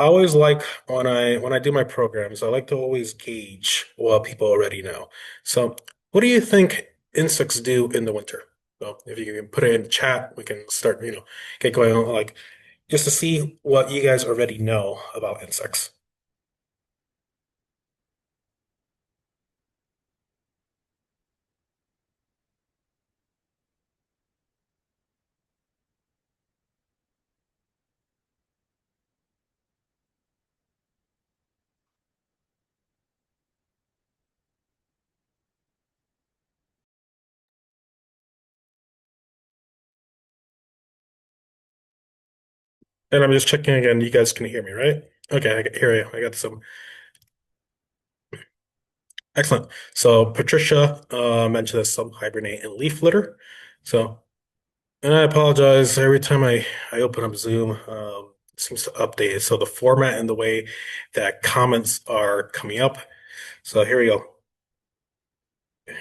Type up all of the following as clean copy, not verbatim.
I always like when I do my programs, I like to always gauge what people already know. So, what do you think insects do in the winter? So, if you can put it in chat, we can start, get going on, like just to see what you guys already know about insects. And I'm just checking again. You guys can hear me, right? Okay, hear you. I got some. Excellent. So Patricia mentioned that some hibernate in leaf litter. So, and I apologize. Every time I open up Zoom, it seems to update. So the format and the way that comments are coming up. So here we go.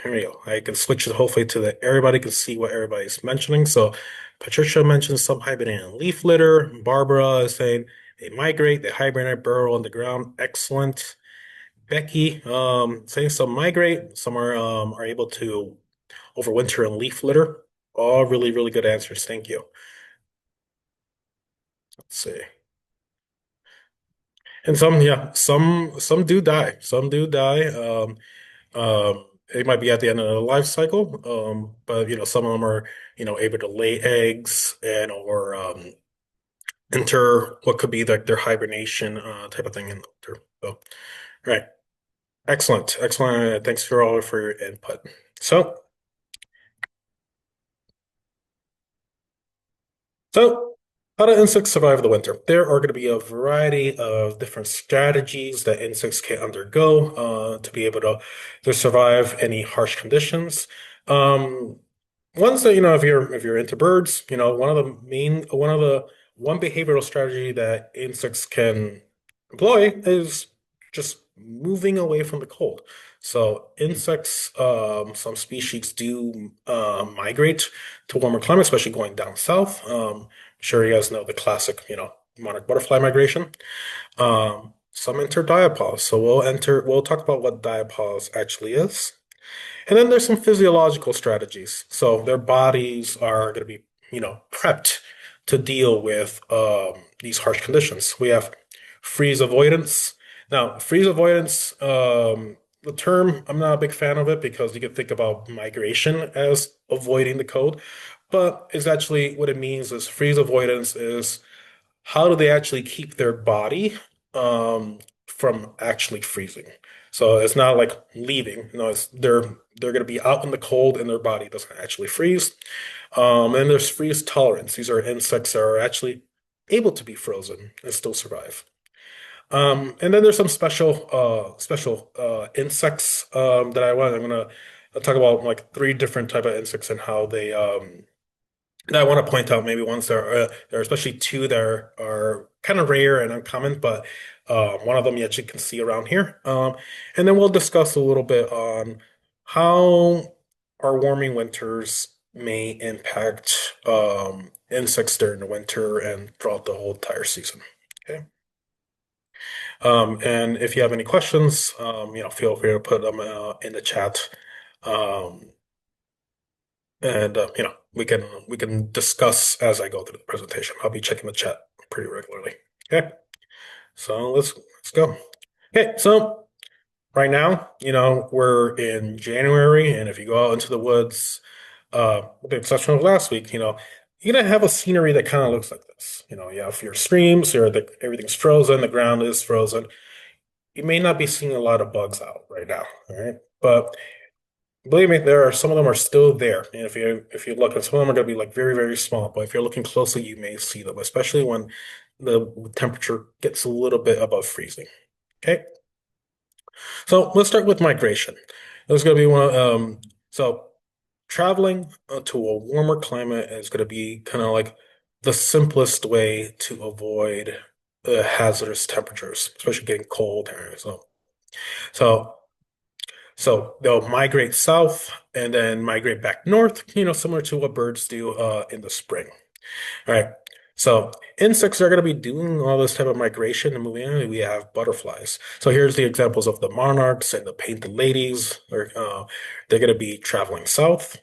Here we go. I can switch it hopefully to the everybody can see what everybody's mentioning. So Patricia mentioned some hibernate in leaf litter. Barbara is saying they migrate, they hibernate, burrow on the ground. Excellent. Becky, saying some migrate, some are able to overwinter in leaf litter. All really, really good answers. Thank you. Let's see. And some, yeah, some do die. Some do die. It might be at the end of the life cycle. But some of them are, able to lay eggs and or enter what could be like their hibernation type of thing in winter. So, right. Excellent. Excellent. Thanks for all for your input. So. So, how do insects survive the winter? There are going to be a variety of different strategies that insects can undergo to be able to survive any harsh conditions. Um, Ones that, if you're into birds, one behavioral strategy that insects can employ is just moving away from the cold. So insects, some species do migrate to warmer climates, especially going down south. I'm sure you guys know the classic, monarch butterfly migration. Some enter diapause. So we'll talk about what diapause actually is. And then there's some physiological strategies. So their bodies are going to be, prepped to deal with these harsh conditions. We have freeze avoidance. Now, freeze avoidance, the term, I'm not a big fan of it because you can think about migration as avoiding the cold, but it's actually what it means is freeze avoidance is how do they actually keep their body um, from actually freezing? So it's not like leaving. No, they're going to be out in the cold and their body doesn't actually freeze. And there's freeze tolerance. These are insects that are actually able to be frozen and still survive. And then there's some special insects that I'm gonna talk about like three different type of insects and how they and I want to point out maybe ones that there are especially two that are kind of rare and uncommon, but one of them you actually can see around here. And then we'll discuss a little bit on how our warming winters may impact insects during the winter and throughout the whole entire season. Okay. And if you have any questions, feel free to put them in the chat. Um, and we can discuss as I go through the presentation. I'll be checking the chat pretty regularly. Okay, so let's go. Okay, so right now, we're in January, and if you go out into the woods, with the exception of last week, you're gonna have a scenery that kind of looks like this. You have your streams, everything's frozen, the ground is frozen. You may not be seeing a lot of bugs out right now, all right? But believe me, there are some of them are still there. And if you look, and some of them are going to be like very, very small. But if you're looking closely, you may see them, especially when the temperature gets a little bit above freezing. Okay, so let's start with migration. There's going to be so traveling to a warmer climate is going to be kind of like the simplest way to avoid hazardous temperatures, especially getting cold here. So So they'll migrate south and then migrate back north, similar to what birds do in the spring. All right. So insects are going to be doing all this type of migration and moving in. We have butterflies. So here's the examples of the monarchs and the painted ladies. They're going to be traveling south.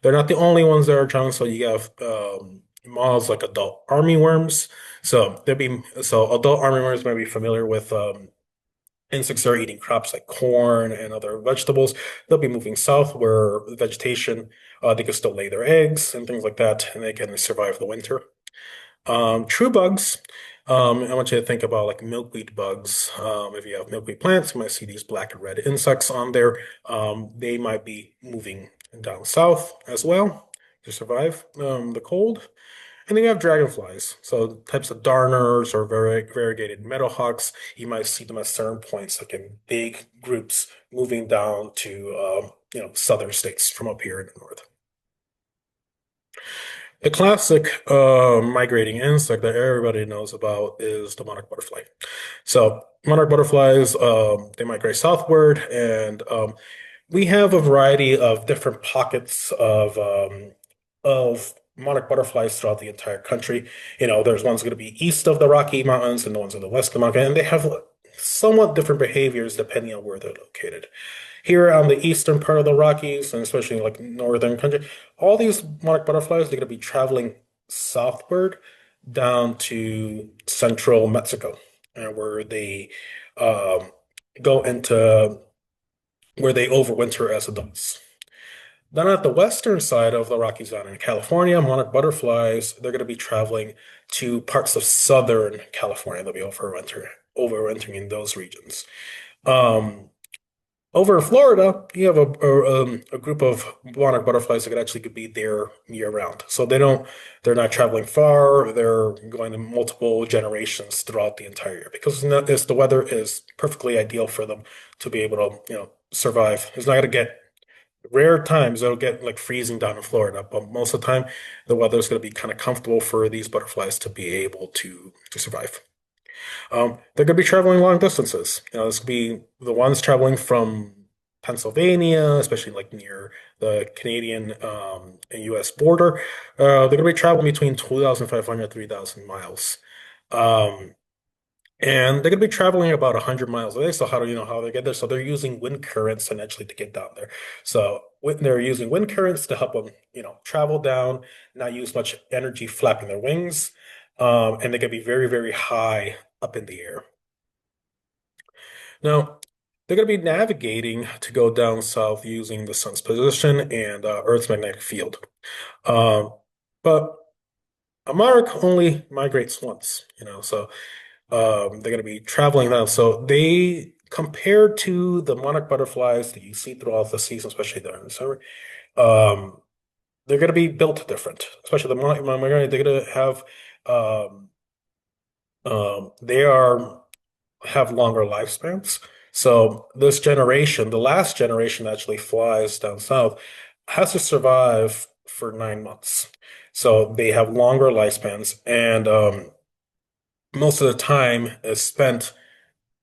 They're not the only ones that are traveling. So you have moths like adult armyworms. So adult armyworms might be familiar with insects are eating crops like corn and other vegetables. They'll be moving south where the vegetation, they can still lay their eggs and things like that, and they can survive the winter. True bugs, I want you to think about like milkweed bugs. If you have milkweed plants, you might see these black and red insects on there. They might be moving down south as well to survive the cold. And then you have dragonflies. So types of darners or variegated meadowhawks, you might see them at certain points, like in big groups moving down to southern states from up here in the north. The classic migrating insect that everybody knows about is the monarch butterfly. So monarch butterflies, they migrate southward, and we have a variety of different pockets of monarch butterflies throughout the entire country. There's ones going to be east of the Rocky Mountains and the ones in the west of the mountain, and they have somewhat different behaviors depending on where they're located. Here on the eastern part of the Rockies, and especially like northern country, all these monarch butterflies, they're going to be traveling southward down to central Mexico, where they um, go into where they overwinter as adults. Then at the western side of the Rockies down in California, monarch butterflies, they're going to be traveling to parts of southern California. They'll be overwintering in those regions. Um, Over in Florida, you have a group of monarch butterflies that could be there year round. So they're not traveling far. They're going to multiple generations throughout the entire year because the weather is perfectly ideal for them to be able to, survive. It's not going to get rare times it'll get like freezing down in Florida, but most of the time the weather is going to be kind of comfortable for these butterflies to be able to survive. They're going to be traveling long distances. This could be the ones traveling from Pennsylvania, especially like near the Canadian and U.S. border. They're going to be traveling between 2,500 3,000 miles. Um, and they're going to be traveling about 100 miles a day. So how do you know how they get there? So they're using wind currents and actually to get down there. So they're using wind currents to help them, travel down, not use much energy flapping their wings. And they can be very, very high up in the air. Now, they're going to be navigating to go down south using the sun's position and Earth's magnetic field. Um, but a monarch only migrates once, so they're going to be traveling now. So they, compared to the monarch butterflies that you see throughout the season, especially during the summer, um, they're going to be built different. Especially the monarch, they're going to have they are have longer lifespans. So this generation, the last generation that actually flies down south, has to survive for 9 months. So they have longer lifespans, and most of the time is spent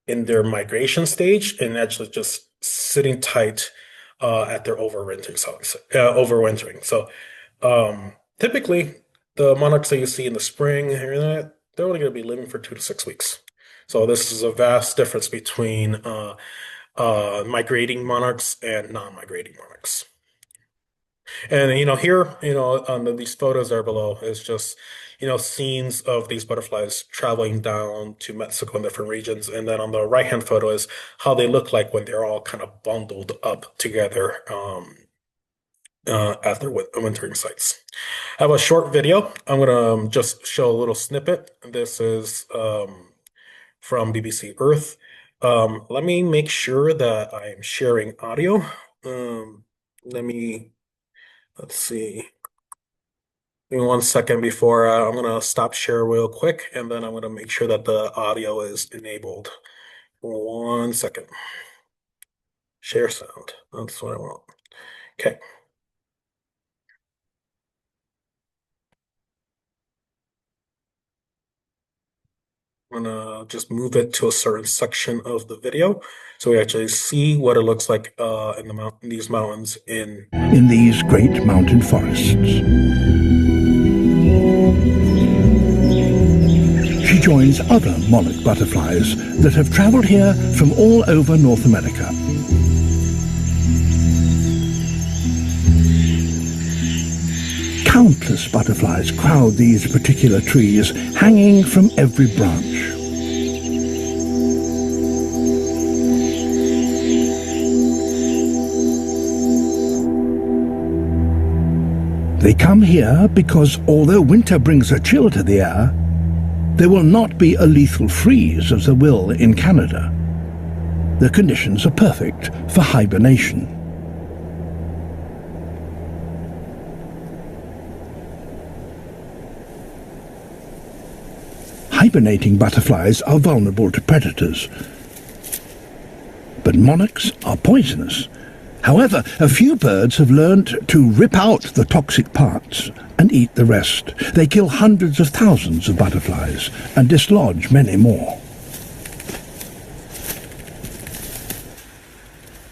in their migration stage and actually just sitting tight at their overwintering. So typically, the monarchs that you see in the spring, they're only going to be living for 2 to 6 weeks. So this is a vast difference between migrating monarchs and non-migrating monarchs. And here, on these photos there below is just scenes of these butterflies traveling down to Mexico in different regions. And then on the right-hand photo is how they look like when they're all kind of bundled up together at their wintering sites. I have a short video. I'm gonna just show a little snippet. This is from BBC Earth. Let me make sure that I am sharing audio. Let me Let's see. Give me 1 second before I'm gonna stop share real quick, and then I'm gonna make sure that the audio is enabled. 1 second. Share sound. That's what I want. Okay. I'm gonna just move it to a certain section of the video so we actually see what it looks like in these mountains in these great mountain forests. she joins other monarch butterflies that have travelled here from all over North America. Countless butterflies crowd these particular trees, hanging from every branch. They come here because although winter brings a chill to the air, there will not be a lethal freeze as there will in Canada. The conditions are perfect for hibernation. Hibernating butterflies are vulnerable to predators, but monarchs are poisonous. However, a few birds have learned to rip out the toxic parts and eat the rest. They kill hundreds of thousands of butterflies and dislodge many more.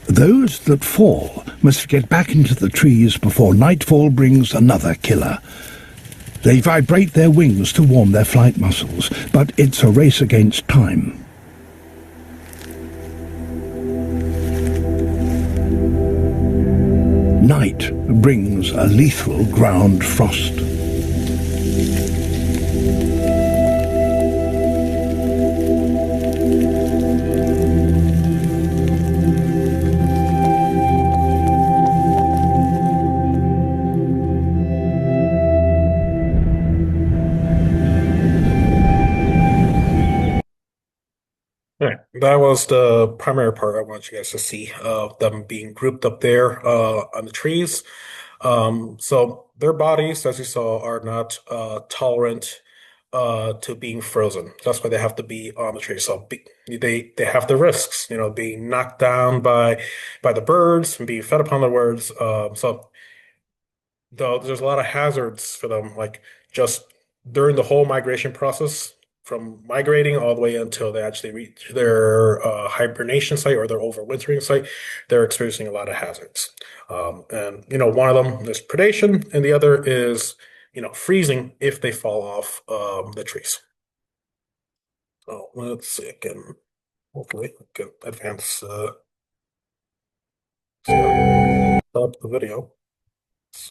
Those that fall must get back into the trees before nightfall brings another killer. They vibrate their wings to warm their flight muscles, but it's a race against time. Night brings a lethal ground frost. Right. That was the primary part I want you guys to see of them being grouped up there on the trees. So their bodies, as you saw, are not tolerant to being frozen. That's why they have to be on the tree. So they have the risks, being knocked down by the birds and being fed upon the birds. So though there's a lot of hazards for them, like just during the whole migration process, from migrating all the way until they actually reach their hibernation site or their overwintering site, they're experiencing a lot of hazards. And one of them is predation, and the other is freezing if they fall off the trees. So let's see again. Hopefully, I can advance. Stop the video.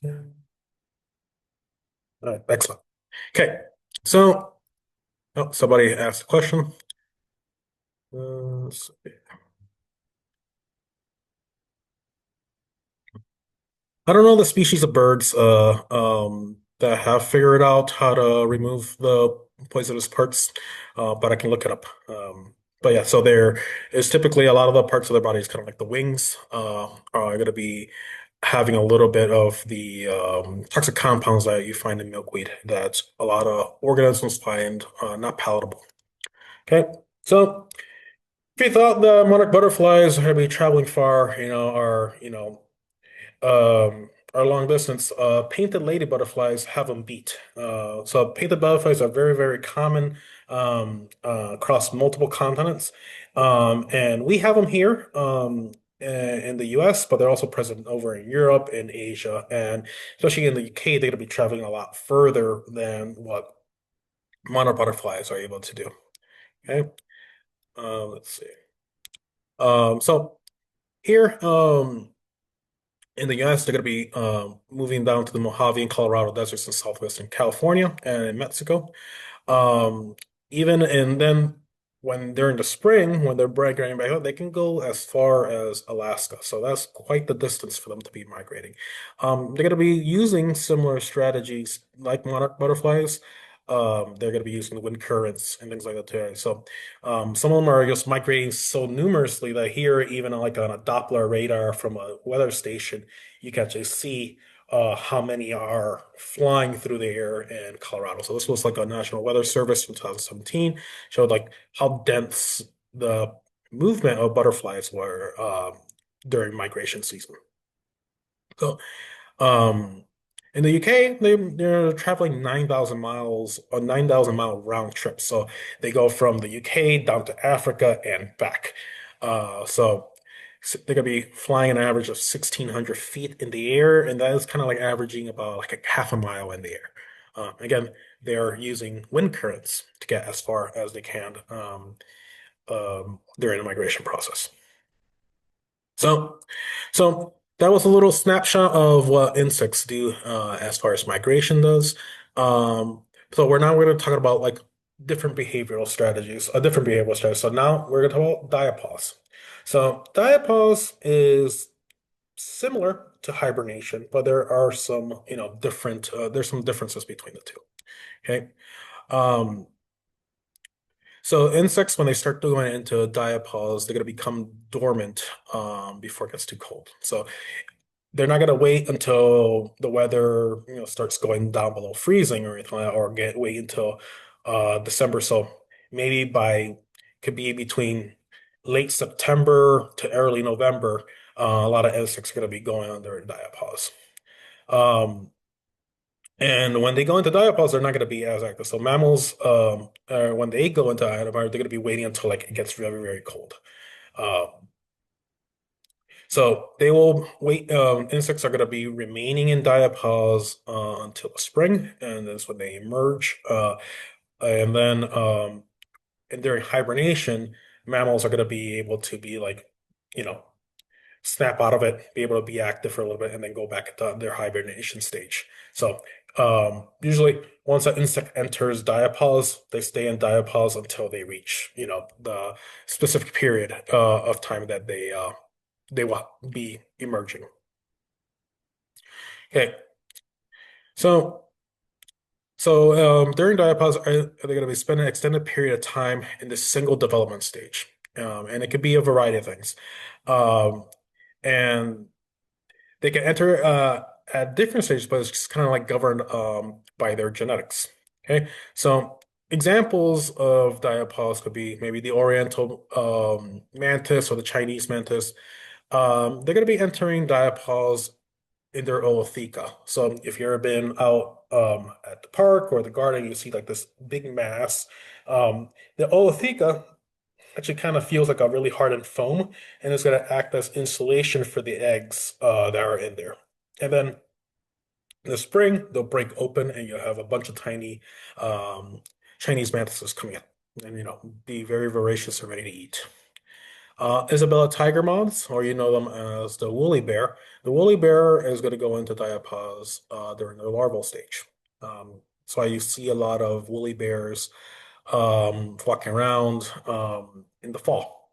All right, excellent. Okay, so somebody asked a question. Let's see. I don't know the species of birds that have figured out how to remove the poisonous parts, but I can look it up. But yeah, so there is typically a lot of the parts of their bodies, kind of like the wings, are going to be having a little bit of the toxic compounds that you find in milkweed that a lot of organisms find not palatable. Okay, so if you thought the monarch butterflies are going to be traveling far, are long distance, painted lady butterflies have them beat. So painted butterflies are very, very common across multiple continents. And we have them here in the US, but they're also present over in Europe and Asia. And especially in the UK, they're going to be traveling a lot further than what monarch butterflies are able to do. Okay. Let's see. So here, in the US, they're going to be moving down to the Mojave and Colorado deserts in southwestern California and in Mexico. Um, even and then when they're in the spring, when they're migrating back out, they can go as far as Alaska. So that's quite the distance for them to be migrating. They're going to be using similar strategies like monarch butterflies. They're going to be using the wind currents and things like that too. So some of them are just migrating so numerously that here, even like on a Doppler radar from a weather station, you can actually see how many are flying through the air in Colorado. So this was like a National Weather Service from 2017, showed like how dense the movement of butterflies were during migration season. So um, in the UK, they're traveling 9,000 miles, a 9,000 mile round trip. So they go from the UK down to Africa and back. So they're gonna be flying an average of 1,600 feet in the air, and that is kind of like averaging about like a half a mile in the air. Again, they're using wind currents to get as far as they can during the migration process. So, so that was a little snapshot of what insects do as far as migration does. So we're now going to talk about like different behavioral strategies, a different behavioral strategy. So now we're going to talk about diapause. So diapause is similar to hibernation, but there are some, there's some differences between the two. Okay. Um, so insects, when they start going into diapause, they're going to become dormant before it gets too cold. So they're not going to wait until the weather, starts going down below freezing or anything like that, or wait until December. So maybe could be between late September to early November. A lot of insects are going to be going under diapause. Um, and when they go into diapause, they're not going to be as active. So mammals, when they go into diapause, they're going to be waiting until like it gets very, very cold. Um, so they will wait. Insects are going to be remaining in diapause until the spring, and that's when they emerge. And then and during hibernation, mammals are going to be able to be like, you know, snap out of it, be able to be active for a little bit, and then go back into their hibernation stage. So usually, once an insect enters diapause, they stay in diapause until they reach, the specific period of time that they will be emerging. Okay, so during diapause, they're going to be spending an extended period of time in this single development stage, and it could be a variety of things, and they can enter at different stages, but it's just kind of like governed by their genetics. Okay, so examples of diapause could be maybe the Oriental mantis or the Chinese mantis. They're going to be entering diapause in their ootheca. So if you've ever been out at the park or the garden, you see like this big mass. The ootheca actually kind of feels like a really hardened foam, and it's going to act as insulation for the eggs that are in there. And then in the spring, they'll break open, and you'll have a bunch of tiny Chinese mantises coming in, and be very voracious and ready to eat. Isabella tiger moths, or you know them as the woolly bear. The woolly bear is going to go into diapause during their larval stage. So you see a lot of woolly bears walking around in the fall.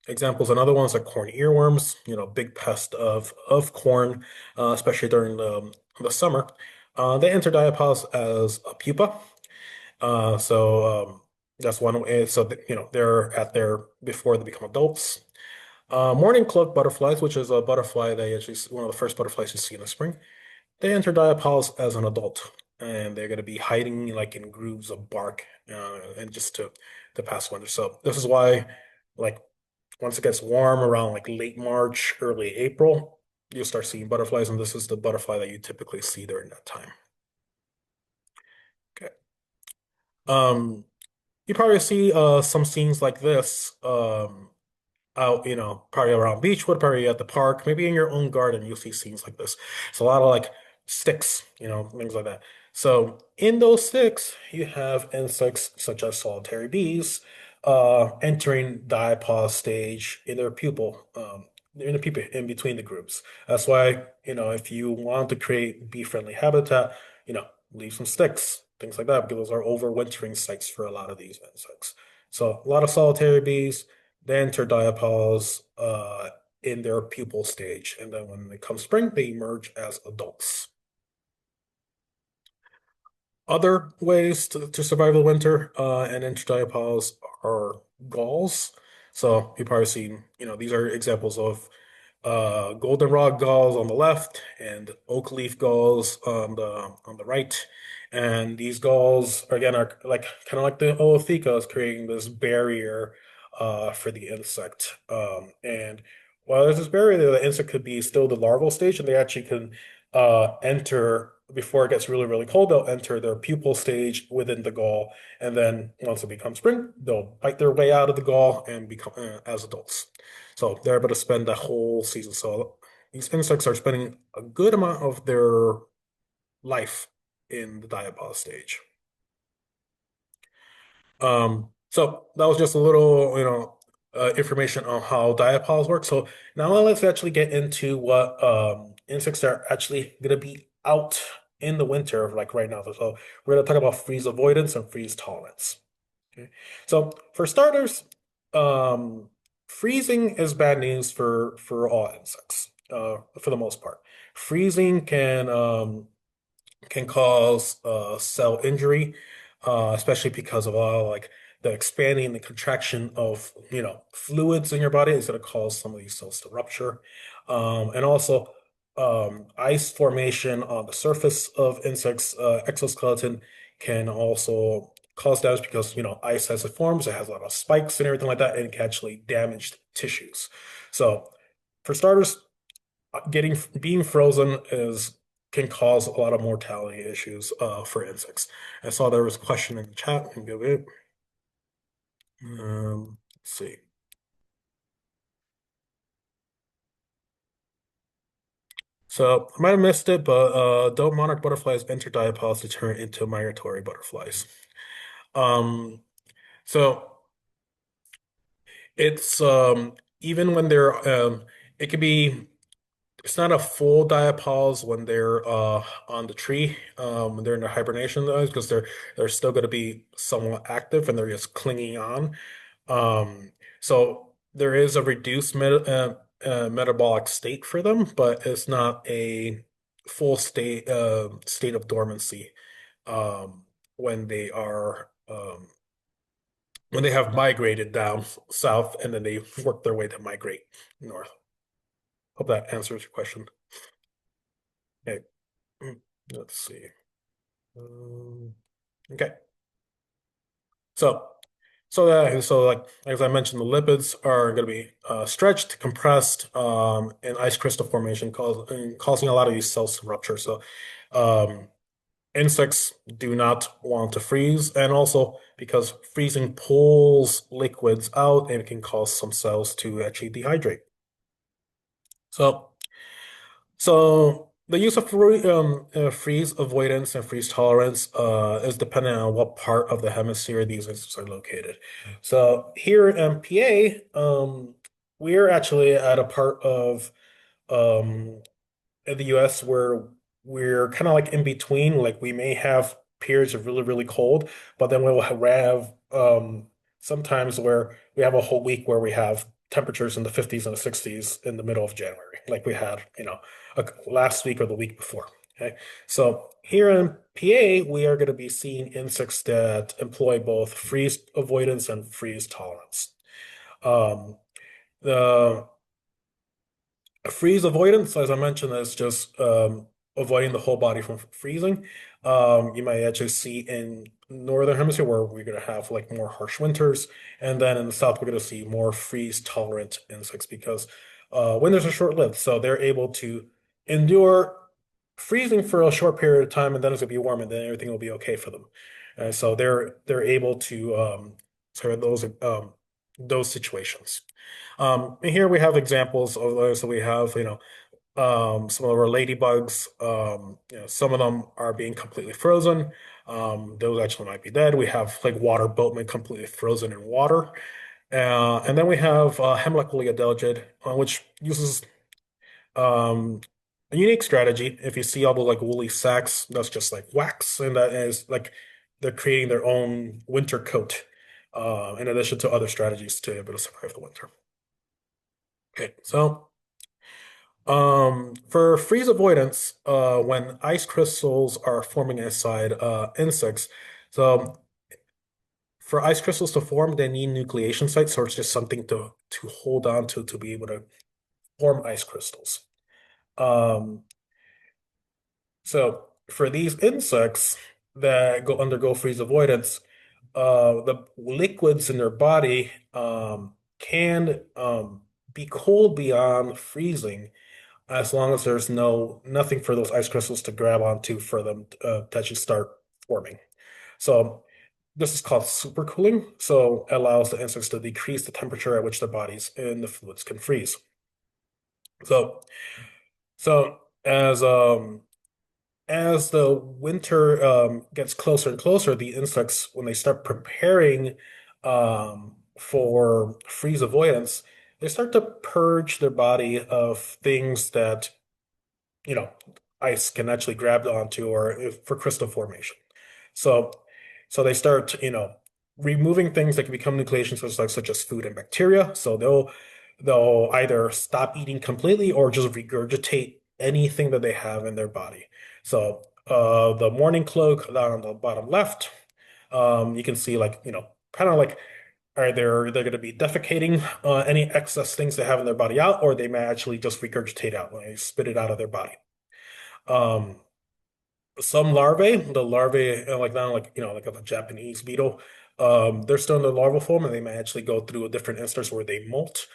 Examples, another ones like corn earworms, big pest of corn, especially during the summer. They enter diapause as a pupa. So that's one way. So they're at their before they become adults. Mourning cloak butterflies, which is a butterfly that one of the first butterflies you see in the spring. They enter diapause as an adult, and they're going to be hiding like in grooves of bark, and just to pass winter. So this is why, like, once it gets warm around like late March, early April, you'll start seeing butterflies, and this is the butterfly that you typically see during that time. Okay. You probably see some scenes like this out, probably around Beechwood, probably at the park, maybe in your own garden, you'll see scenes like this. It's a lot of like sticks, things like that. So in those sticks, you have insects such as solitary bees entering diapause stage in their pupil, in between the groups. That's why, if you want to create bee-friendly habitat, leave some sticks, things like that, because those are overwintering sites for a lot of these insects. So a lot of solitary bees, they enter diapause in their pupal stage, and then when it comes spring, they emerge as adults. Other ways to survive the winter and enter diapause are galls. So you've probably seen, these are examples of goldenrod galls on the left and oak leaf galls on the right. And these galls again are like kind of like the ootheca, creating this barrier for the insect. And while there's this barrier there, the insect could be still the larval stage, and they actually can enter before it gets really, really cold. They'll enter their pupal stage within the gall, and then once it becomes spring, they'll bite their way out of the gall and become as adults. So they're able to spend the whole season. So these insects are spending a good amount of their life in the diapause stage. So that was just a little, information on how diapause work. So now let's actually get into what insects are actually going to be out in the winter, like right now. So we're going to talk about freeze avoidance and freeze tolerance. Okay. So for starters, um, freezing is bad news for all insects, for the most part. Freezing can cause cell injury, especially because of like the expanding and contraction of fluids in your body is going to cause some of these cells to rupture, and also ice formation on the surface of insects exoskeleton can also cause damage because ice as it forms, it has a lot of spikes and everything like that, and it can actually damage tissues. So for starters, getting being frozen is can cause a lot of mortality issues for insects. I saw there was a question in the chat. Let me go it. Let's see. So I might have missed it, but don't monarch butterflies enter diapause to turn into migratory butterflies? Um, so it's even when they're it could be it's not a full diapause when they're on the tree, when they're in the hibernation though, because they're still going to be somewhat active and they're just clinging on. So there is a reduced metabolic state for them, but it's not a full state of dormancy when they are when they have migrated down south and then they work their way to migrate north. Hope that answers your question. Okay. Let's see. Okay. So, so like as I mentioned, the lipids are going to be stretched, compressed, and ice crystal formation causing a lot of these cells to rupture. So, um, insects do not want to freeze, and also because freezing pulls liquids out, and it can cause some cells to actually dehydrate. So. So the use of freeze avoidance and freeze tolerance is dependent on what part of the hemisphere these instances are located. So here in PA, we're actually at a part of um, in the US where we're kind of like in between. Like we may have periods of really, really cold, but then we'll have sometimes where we have a whole week where we have temperatures in the 50s and the 60s in the middle of January, like we had, last week or the week before. Okay. So here in PA, we are going to be seeing insects that employ both freeze avoidance and freeze tolerance. Um, the freeze avoidance, as I mentioned, is just avoiding the whole body from freezing. You might actually see in northern hemisphere where we're going to have like more harsh winters, and then in the south we're going to see more freeze tolerant insects because winters are short-lived, so they're able to endure freezing for a short period of time, and then it's going to be warm, and then everything will be okay for them. And so they're able to sort of those situations. And here we have examples of those. So we have, some of our ladybugs. Some of them are being completely frozen. Those actually might be dead. We have like water boatmen completely frozen in water. And then we have Hemlock woolly adelgid, which uses a unique strategy. If you see all the like woolly sacks, that's just like wax, and that is like they're creating their own winter coat, in addition to other strategies to be able to survive the winter. Okay, so for freeze avoidance, when ice crystals are forming inside insects, so for ice crystals to form, they need nucleation sites, so it's just something to hold on to be able to form ice crystals. Um, so for these insects that undergo freeze avoidance, the liquids in their body can be cold beyond freezing as long as there's nothing for those ice crystals to grab onto for them to actually start forming. So this is called supercooling. So it allows the insects to decrease the temperature at which the bodies and the fluids can freeze. So as as the winter gets closer and closer, the insects, when they start preparing for freeze avoidance, they start to purge their body of things that, you know, ice can actually grab onto or for crystal formation. So, so they start, removing things that can become nucleation sources, like such as food and bacteria. So they'll either stop eating completely or just regurgitate anything that they have in their body. So, the morning cloak down on the bottom left, you can see like, kind of like are they're going to be defecating any excess things they have in their body out, or they may actually just regurgitate out when they spit it out of their body. Um, some larvae, the larvae, like now, like like of a Japanese beetle, they're still in the larval form, and they may actually go through a different instance where they molt.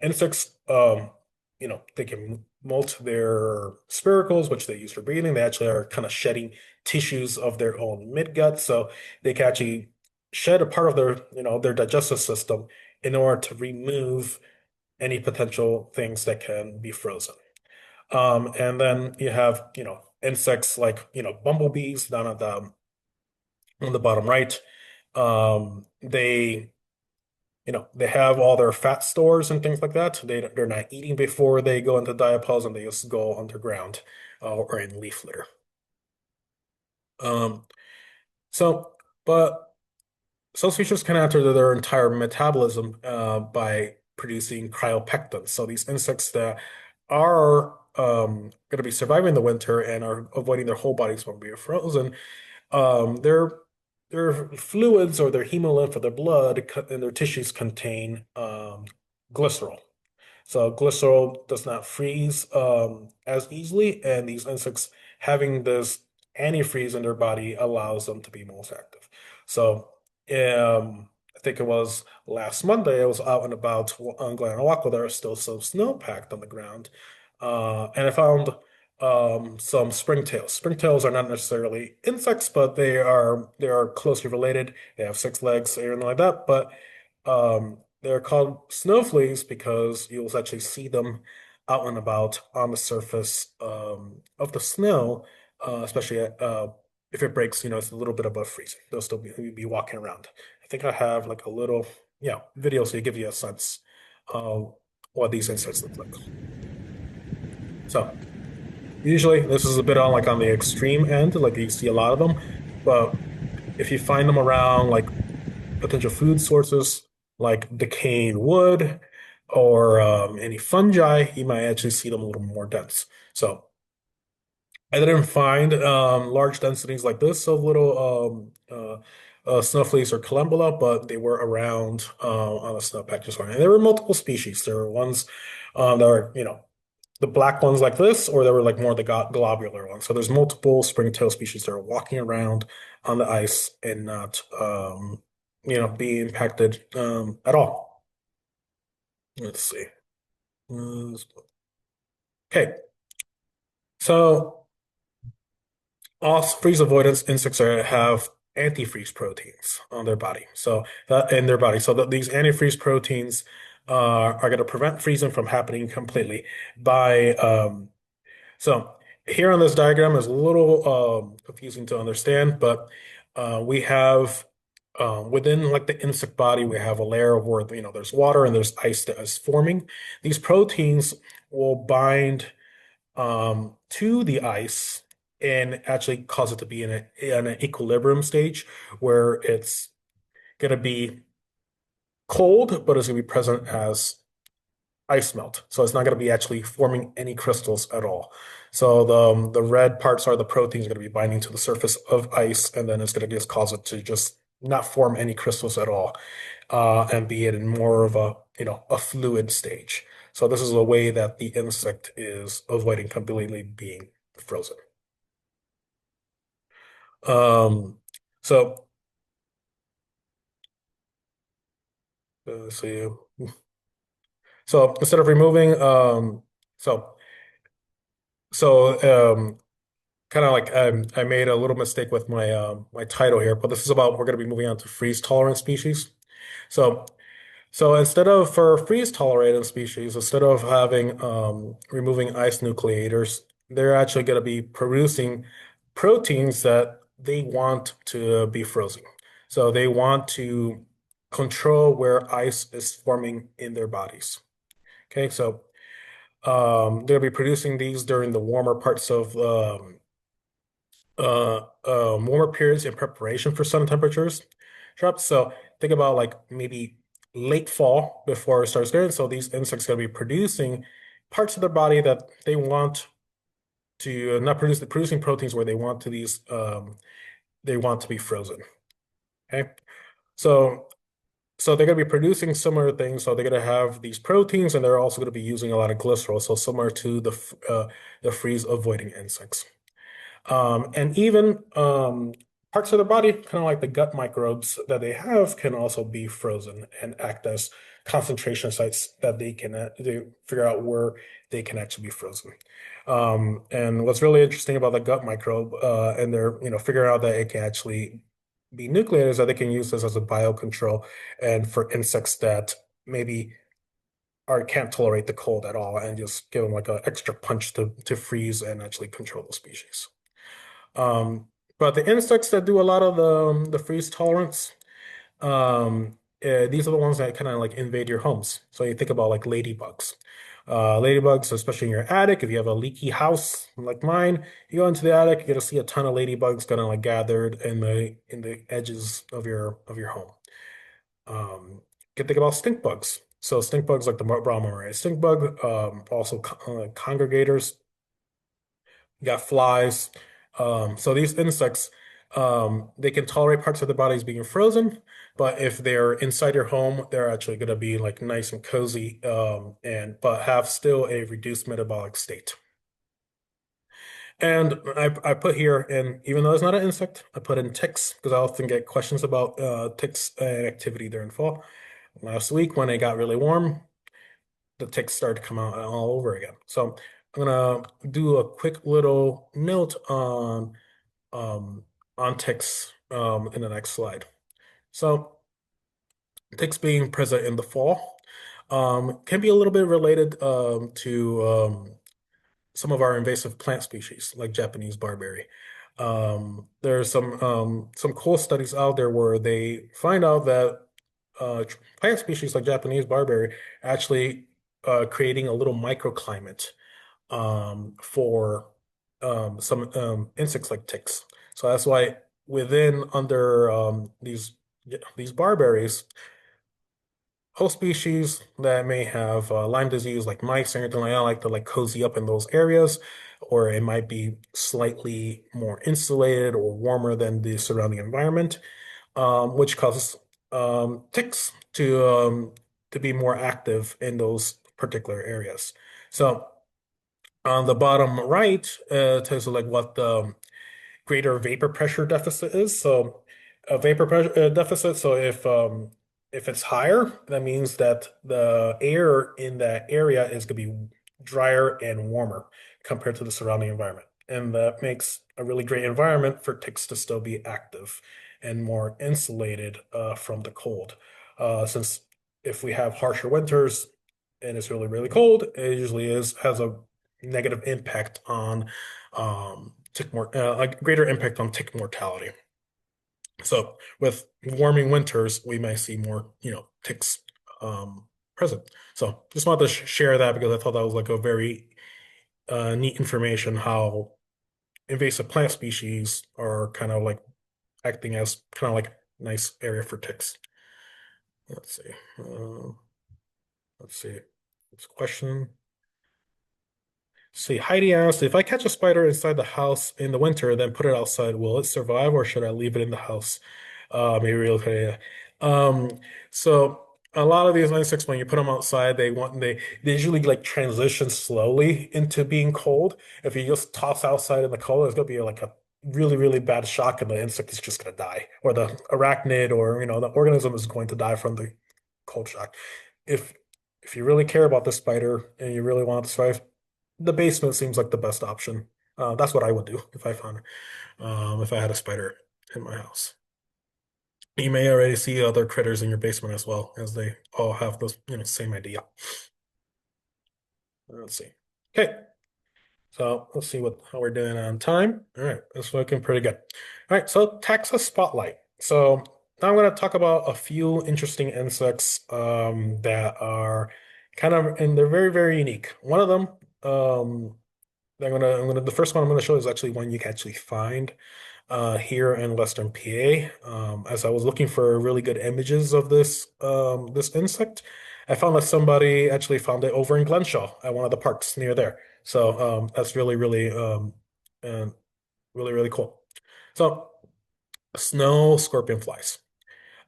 Insects, they can molt their spiracles, which they use for breathing. They actually are kind of shedding tissues of their own midgut, so they can actually shed a part of their digestive system in order to remove any potential things that can be frozen. And then you have, insects like, bumblebees down at the on the bottom right. They have all their fat stores and things like that. They're not eating before they go into diapause, and they just go underground or in leaf litter. Um, so, but some species can alter their entire metabolism by producing cryopectin. So these insects that are going to be surviving the winter and are avoiding their whole bodies from being frozen, their fluids or their hemolymph or their blood and their tissues contain glycerol. So glycerol does not freeze as easily, and these insects having this antifreeze in their body allows them to be most active. So I think it was last Monday, I was out and about on Glen Rock. There was still some snow packed on the ground, and I found some springtails. Springtails are not necessarily insects, but they are closely related. They have six legs, or anything like that, but they're called snow fleas because you'll actually see them out and about on the surface of the snow, especially if it breaks, it's a little bit above freezing. They'll still be walking around. I think I have like a little, video so you give you a sense of what these insects look like. So usually this is a bit on the extreme end, like you see a lot of them, but if you find them around like potential food sources like decaying wood or any fungi, you might actually see them a little more dense. So I didn't find large densities like this of little snowflakes or collembola, but they were around on the snowpack just fine. And there were multiple species. There were ones that are, the black ones like this, or there were like more the globular ones. So there's multiple springtail species that are walking around on the ice and not, be impacted at all. Let's see. Okay, so all freeze avoidance insects have antifreeze proteins on their body. So in their body, so that these antifreeze proteins are going to prevent freezing from happening completely by so here on this diagram is a little confusing to understand, but we have within like the insect body, we have a layer of where there's water and there's ice that is forming. These proteins will bind to the ice and actually cause it to be in an equilibrium stage where it's going to be cold, but it's going to be present as ice melt. So it's not going to be actually forming any crystals at all. So the red parts are the proteins going to be binding to the surface of ice, and then it's going to just cause it to just not form any crystals at all, and be in more of a fluid stage. So this is a way that the insect is avoiding completely being frozen. Um, so let's see. So instead of removing, so so kind of like I made a little mistake with my title here, but this is about we're going to be moving on to freeze tolerant species. So so instead of for freeze tolerated species, instead of having removing ice nucleators, they're actually going to be producing proteins that they want to be frozen. So they want to control where ice is forming in their bodies. Okay, so they'll be producing these during the warmer parts of warmer periods in preparation for sun temperatures drops. So think about like maybe late fall before it starts getting. So these insects are going to be producing parts of their body that they want to not produce the producing proteins where they want to these they want to be frozen. Okay. So they're going to be producing similar things. So they're going to have these proteins, and they're also going to be using a lot of glycerol. So similar to the freeze avoiding insects. And even parts of the body, kind of like the gut microbes that they have, can also be frozen and act as concentration sites that they figure out where they can actually be frozen. And what's really interesting about the gut microbe, and they're figuring out that it can actually be nucleated, is that they can use this as a biocontrol, and for insects that maybe are can't tolerate the cold at all, and just give them like an extra punch to freeze and actually control the species. Um, but the insects that do a lot of the freeze tolerance, these are the ones that kind of like invade your homes. So you think about like ladybugs. Ladybugs, especially in your attic, if you have a leaky house like mine, you go into the attic, you're gonna see a ton of ladybugs kind of like gathered in the edges of your home. You can think about stink bugs. So stink bugs like the brown Murray stink bug, also congregators. You got flies. So these insects, they can tolerate parts of the bodies being frozen, but if they're inside your home, they're actually going to be like nice and cozy, and but have still a reduced metabolic state. And I put here, and even though it's not an insect, I put in ticks because I often get questions about ticks and activity during fall. Last week, when it got really warm, the ticks started to come out all over again. So I'm gonna do a quick little note um, on ticks in the next slide. So ticks being present in the fall can be a little bit related to some of our invasive plant species, like Japanese barberry. There's some cool studies out there where they find out that plant species like Japanese barberry actually creating a little microclimate for some insects like ticks. So that's why within under these barberries, host species that may have Lyme disease, like mice or anything like that, like to like cozy up in those areas, or it might be slightly more insulated or warmer than the surrounding environment, which causes ticks to be more active in those particular areas. So on the bottom right, tells you like what the greater vapor pressure deficit is. So a vapor pressure deficit. So if it's higher, that means that the air in that area is going to be drier and warmer compared to the surrounding environment, and that makes a really great environment for ticks to still be active and more insulated from the cold. Since if we have harsher winters and it's really cold, it usually is has a negative impact on a greater impact on tick mortality. So with warming winters, we may see more, ticks present. So just wanted to share that because I thought that was like a very neat information how invasive plant species are kind of like acting as kind of like nice area for ticks. Let's see. Let's see. This question. See, Heidi asked, if I catch a spider inside the house in the winter, then put it outside, will it survive or should I leave it in the house? Maybe real okay. So a lot of these insects, when you put them outside, they usually like transition slowly into being cold. If you just toss outside in the cold, it's gonna be like a really bad shock, and the insect is just gonna die, or the arachnid, or the organism is going to die from the cold shock. If if you really care about the spider and you really want it to survive, the basement seems like the best option. That's what I would do if I had a spider in my house. You may already see other critters in your basement as well, as they all have the same idea. Let's see. Okay. So let's see how we're doing on time. All right, that's looking pretty good. All right, so taxa spotlight. So now I'm going to talk about a few interesting insects that are kind of, and they're very, very unique. One of them, the first one I'm gonna show is actually one you can actually find here in Western PA. As I was looking for really good images of this insect, I found that somebody actually found it over in Glenshaw at one of the parks near there. So that's really, uh, really cool. So snow scorpion flies.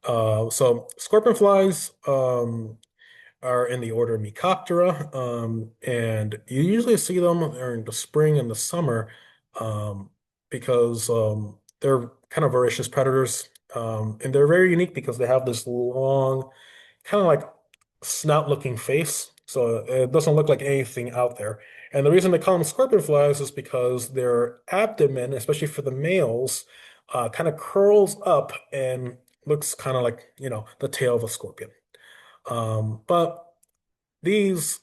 So scorpion flies are in the order Mecoptera, and you usually see them during the spring and the summer because they're kind of voracious predators, and they're very unique because they have this long, kind of like snout-looking face, so it doesn't look like anything out there. And the reason they call them scorpion flies is because their abdomen, especially for the males, kind of curls up and looks kind of like, the tail of a scorpion. But these,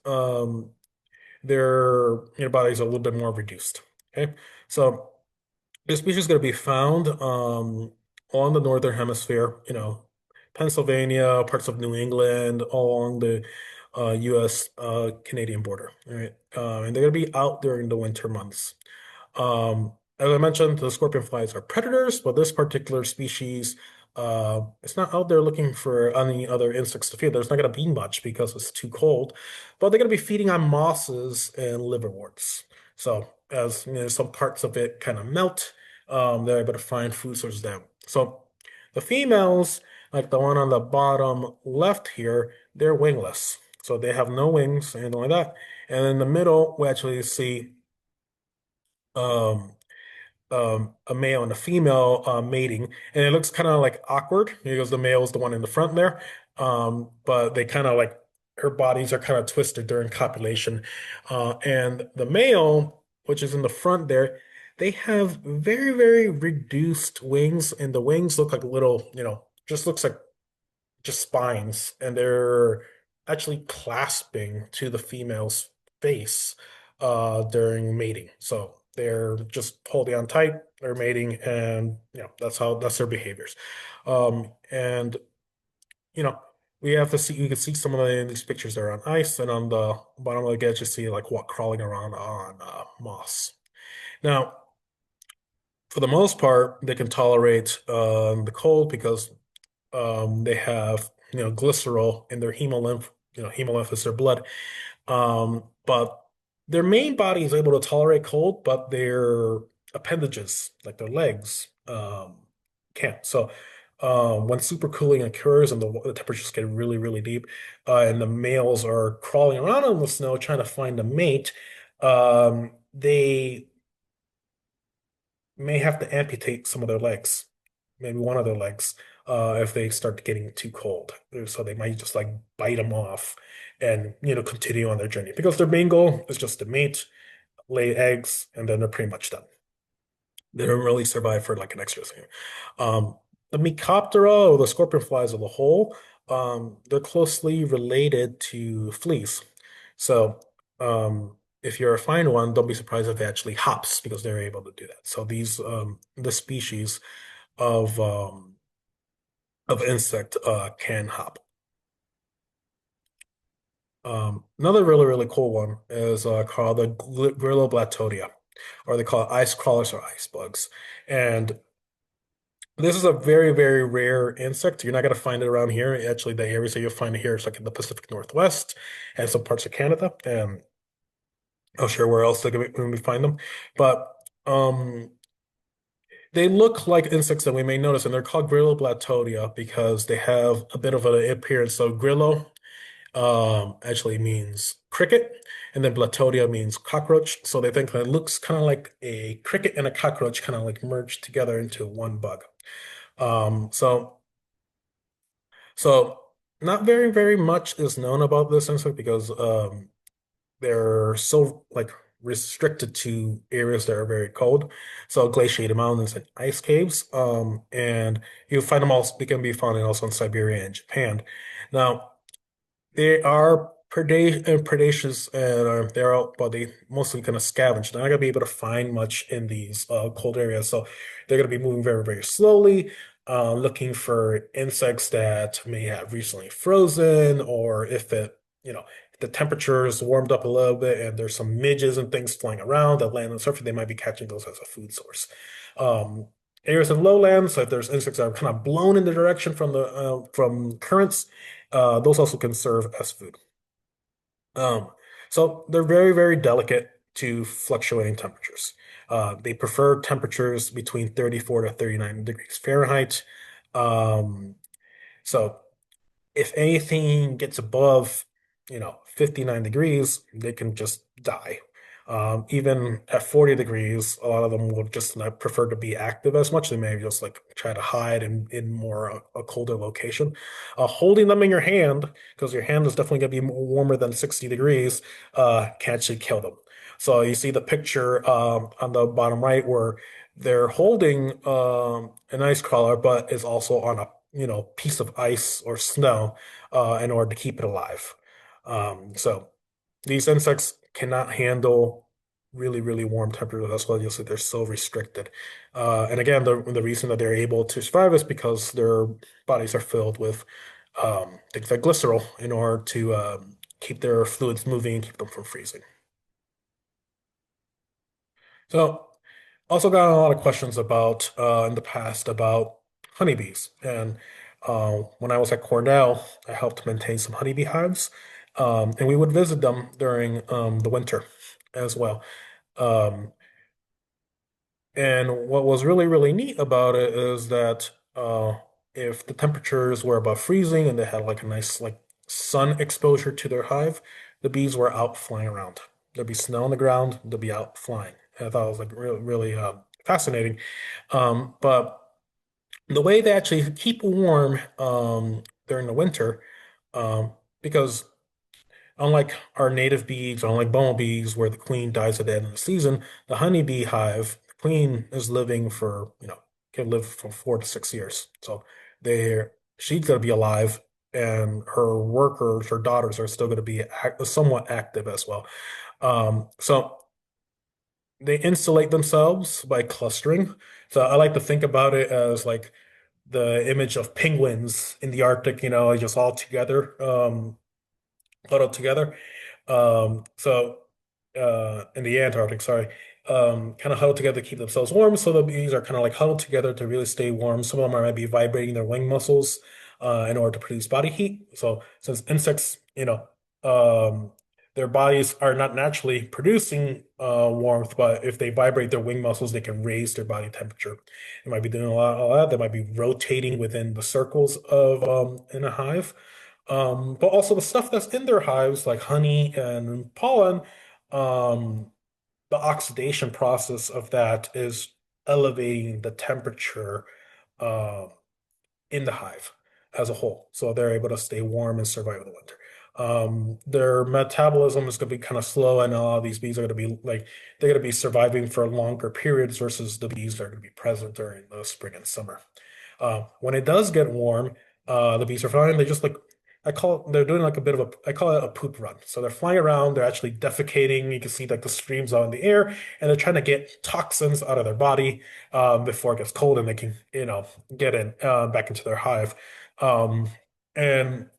their bodies are a little bit more reduced. Okay, so this species is going to be found on the northern hemisphere. Pennsylvania, parts of New England, all along the U.S. Canadian border. All right, and they're going to be out during the winter months. As I mentioned, the scorpion flies are predators, but this particular species, it's not out there looking for any other insects to feed. There's not going to be much because it's too cold, but they're going to be feeding on mosses and liverworts. So as some parts of it kind of melt, they're able to find food sources there. So the females, like the one on the bottom left here, they're wingless. So they have no wings, anything like that. And in the middle, we actually see um, a male and a female mating, and it looks kind of like awkward because the male is the one in the front there, but they kind of like her bodies are kind of twisted during copulation, and the male, which is in the front there, they have very reduced wings, and the wings look like little, just looks like just spines, and they're actually clasping to the female's face during mating. So they're just holding on tight, they're mating, and that's their behaviors. And you know, we have to see you can see some of these pictures are on ice, and on the bottom of the edge you see like what crawling around on moss. Now, for the most part, they can tolerate the cold because they have glycerol in their hemolymph. Hemolymph is their blood. But their main body is able to tolerate cold, but their appendages, like their legs, can't. So when supercooling occurs and the temperatures get really deep, and the males are crawling around on the snow trying to find a mate, they may have to amputate some of their legs, maybe one of their legs, if they start getting too cold. So they might just like bite them off and continue on their journey because their main goal is just to mate, lay eggs, and then they're pretty much done. They don't really survive for like an extra thing. Um, the Mecoptera or the scorpion flies of the whole, they're closely related to fleas. So if you're a fine one, don't be surprised if it actually hops because they're able to do that. So the species of um, of insect can hop. Another really cool one is called the Grylloblattodia, or they call it ice crawlers or ice bugs. And this is a very rare insect. You're not going to find it around here. Actually, the areas that you'll find it here is like in the Pacific Northwest and some parts of Canada. And I'll share where else they can we find them. But they look like insects that we may notice, and they're called Grylloblattodia because they have a bit of an appearance. So Grillo actually means cricket, and then Blatodia means cockroach. So they think that it looks kind of like a cricket and a cockroach kind of like merged together into one bug. Um, so so not very much is known about this insect because they're so like restricted to areas that are very cold. So glaciated mountains and ice caves. And you find them also, they can be found also in Siberia and Japan. Now, they are predaceous, and they're out, but they mostly kind of scavenge. They're not gonna be able to find much in these cold areas, so they're gonna be moving very, very slowly, looking for insects that may have recently frozen, or if if the temperature is warmed up a little bit and there's some midges and things flying around that land on the surface, they might be catching those as a food source. Um, Areas of lowlands, so if there's insects that are kind of blown in the direction from the from currents, those also can serve as food. Um, so they're very, very delicate to fluctuating temperatures. They prefer temperatures between 34 to 39 degrees Fahrenheit. Um, so if anything gets above, 59 degrees, they can just die. Even at 40 degrees, a lot of them will just not prefer to be active as much. They may just like try to hide in more a colder location. Holding them in your hand, because your hand is definitely going to be warmer than 60 degrees, can actually kill them. So you see the picture on the bottom right where they're holding an ice crawler, but is also on a piece of ice or snow in order to keep it alive. So these insects cannot handle really, really warm temperatures. That's why you'll see they're so restricted. And again, the reason that they're able to survive is because their bodies are filled with things like glycerol in order to keep their fluids moving and keep them from freezing. So also got a lot of questions about in the past about honeybees. And when I was at Cornell, I helped maintain some honeybee hives, and we would visit them during the winter as well. Um, and what was really, really neat about it is that if the temperatures were above freezing and they had like a nice like sun exposure to their hive, the bees were out flying around. There'd be snow on the ground, they'd be out flying. And I thought it was like really, really fascinating. But the way they actually keep warm during the winter, because unlike our native bees, unlike bumblebees, where the queen dies at the end of the season, the honeybee hive, the queen is living for, can live for 4 to 6 years. So she's going to be alive, and her workers, her daughters, are still going to be somewhat active as well. So they insulate themselves by clustering. So I like to think about it as like the image of penguins in the Arctic, just all together, huddled together. So in the Antarctic, sorry, kind of huddled together to keep themselves warm. So the bees are kind of like huddled together to really stay warm. Some of them might be vibrating their wing muscles in order to produce body heat. So since insects, um, their bodies are not naturally producing warmth, but if they vibrate their wing muscles, they can raise their body temperature. They might be doing a lot of that. They might be rotating within the circles of in a hive. But also the stuff that's in their hives, like honey and pollen, um, the oxidation process of that is elevating the temperature uh, in the hive as a whole. So they're able to stay warm and survive the winter. Their metabolism is going to be kind of slow, and a lot of these bees are going to be like they're going to be surviving for longer periods versus the bees that are going to be present during the spring and summer. When it does get warm, the bees are fine. They just like they're doing like a bit of I call it a poop run. So they're flying around, they're actually defecating. You can see like the streams out in the air, and they're trying to get toxins out of their body before it gets cold and they can, get in back into their hive. Um, and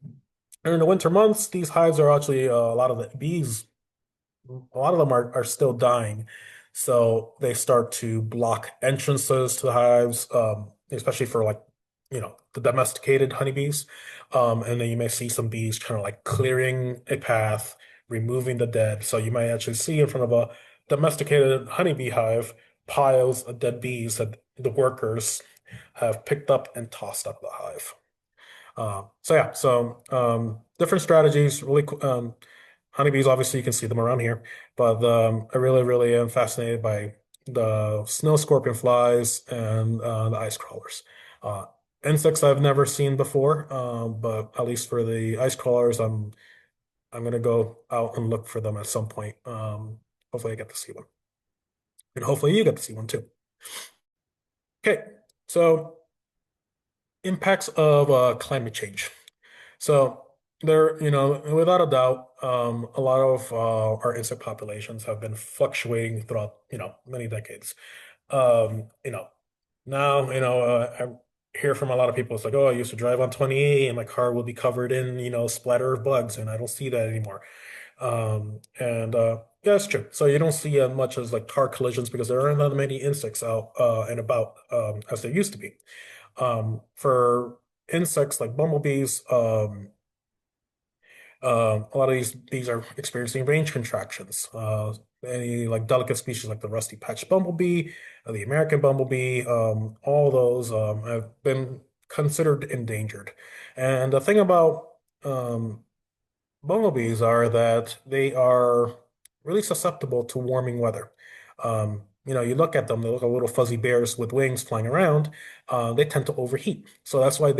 during the winter months, these hives are actually a lot of the bees, a lot of them are still dying. So they start to block entrances to the hives, especially for like, the domesticated honeybees. And then you may see some bees kind of like clearing a path, removing the dead. So you might actually see in front of a domesticated honeybee hive piles of dead bees that the workers have picked up and tossed up the hive. So yeah, different strategies, really cool. Honeybees, obviously, you can see them around here, but I really, really am fascinated by the snow scorpion flies and the ice crawlers. Uh, Insects I've never seen before, but at least for the ice crawlers, I'm gonna go out and look for them at some point. Hopefully, I get to see one, and hopefully, you get to see one too. Okay, so impacts of climate change. So. there, without a doubt, a lot of our insect populations have been fluctuating throughout, many decades. Um, you know, Now, I hear from a lot of people, it's like, oh, I used to drive on 28 and my car will be covered in, splatter of bugs, and I don't see that anymore. And Yeah, it's true. So you don't see as much as like car collisions because there aren't that many insects out and about as there used to be. For insects like bumblebees, a lot of these are experiencing range contractions. Any like delicate species like the rusty patched bumblebee, the American bumblebee, all those have been considered endangered. And the thing about um, bumblebees are that they are really susceptible to warming weather. You look at them, they look like little fuzzy bears with wings flying around. They tend to overheat. So that's why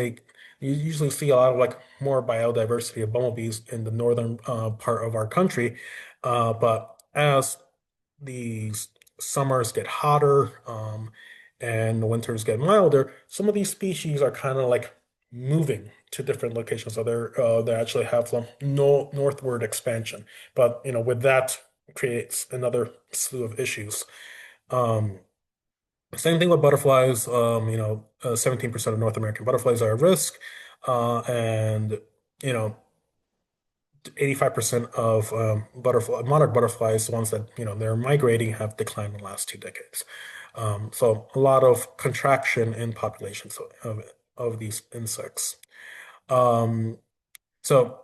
you usually see a lot of like more biodiversity of bumblebees in the northern part of our country. But as these summers get hotter, and the winters get milder, some of these species are kind of like moving to different locations. So they actually have some no northward expansion. But with that creates another slew of issues. Um, Same thing with butterflies. 17% of North American butterflies are at risk, and you know, 85% of monarch butterflies, the ones that they're migrating, have declined in the last 2 decades. So a lot of contraction in populations of these insects. Um, so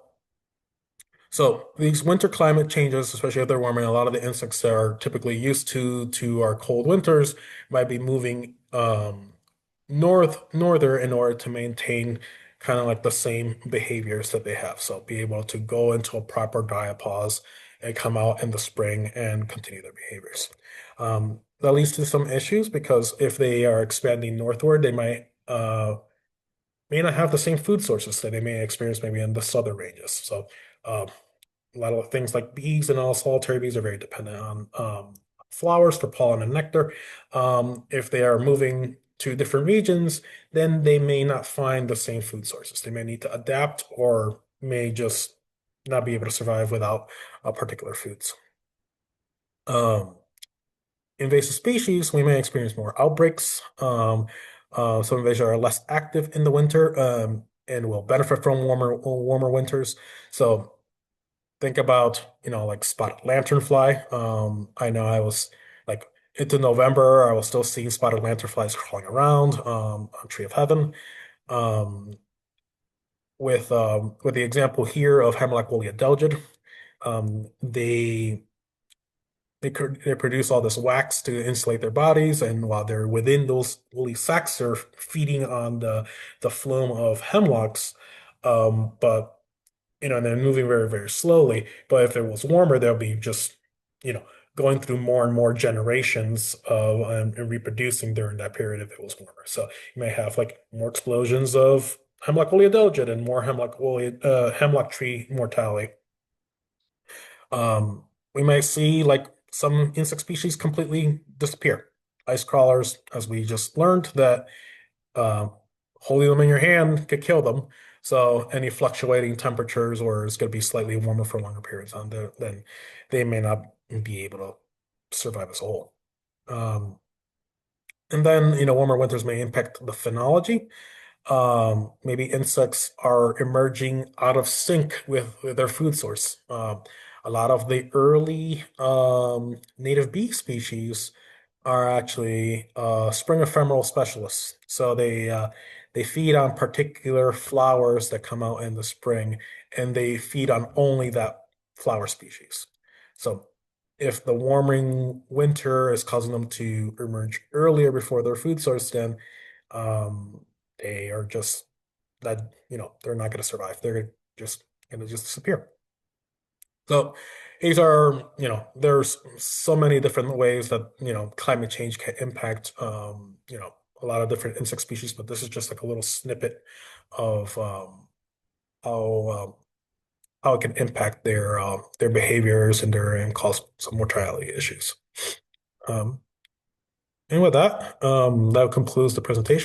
so these winter climate changes, especially if they're warming, a lot of the insects that are typically used to our cold winters might be moving norther in order to maintain kind of like the same behaviors that they have. So be able to go into a proper diapause and come out in the spring and continue their behaviors. That leads to some issues because if they are expanding northward, they may not have the same food sources that they may experience maybe in the southern ranges. So um, a lot of things like bees and all solitary bees are very dependent on flowers for pollen and nectar. If they are moving to different regions, then they may not find the same food sources. They may need to adapt or may just not be able to survive without particular foods. Um, Invasive species, we may experience more outbreaks. Some invasives are less active in the winter and will benefit from warmer winters. So think about, like spotted lanternfly. I know I was like into November, I was still seeing spotted lanternflies crawling around on Tree of Heaven. Um, with the example here of Hemlock woolly adelgid, they produce all this wax to insulate their bodies, and while they're within those woolly sacs, they're feeding on the phloem of hemlocks. But and they're moving very, very slowly. But if it was warmer, they'll be just, you know, going through more and more generations of and reproducing during that period if it was warmer. So you may have like more explosions of hemlock woolly adelgid and more hemlock tree mortality. We may see like some insect species completely disappear. Ice crawlers, as we just learned, that um, holding them in your hand could kill them. So any fluctuating temperatures, or it's going to be slightly warmer for longer periods on then they may not be able to survive as a whole. Um, and then, warmer winters may impact the phenology. Maybe insects are emerging out of sync with their food source. A lot of the early native bee species are actually spring ephemeral specialists. So they feed on particular flowers that come out in the spring, and they feed on only that flower species. So if the warming winter is causing them to emerge earlier before their food source, then um, they are just that, they're not going to survive. They're just going to just disappear. So these are, there's so many different ways that, climate change can impact, a lot of different insect species, but this is just like a little snippet of how um, how it can impact their behaviors and cause some mortality issues. Um, and with that, that concludes the presentation.